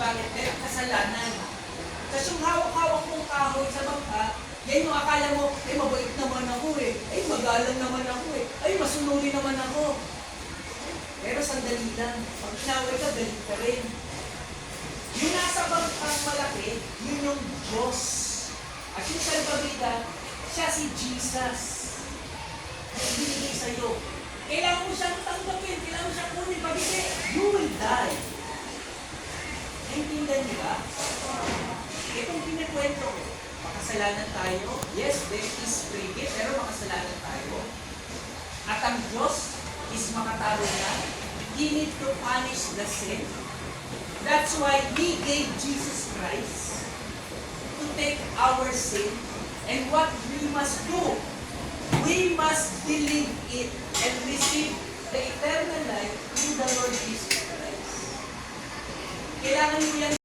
Bakit? Dahil kasalanan. Kasi yung hawak-hawak mong kahoy sa bangka, yan yung akala mo, ay mabait naman ako eh. Ay magalang naman ako eh. Ay masunuri naman ako. Pero sandali lang. Pag inaway ka, galit ka rin. Yung nasa bangkang malaki, yun yung Diyos. At yung salbabida, siya si Jesus. Ay binigay sa'yo. Kailangan mo siyang tanggapin, kailangan mo siyang kunin. Pag hindi, you will die. Naintindihan niyo ba? Itong kinikwento ko, makasalanan tayo. Yes, there is free gift, pero makasalanan tayo. At ang Diyos is makataro na. He need to punish the sin. That's why He gave Jesus Christ to take our sin. And what we must do, we must believe it and receive the eternal life through the Lord Jesus Christ. Kailangan mo yan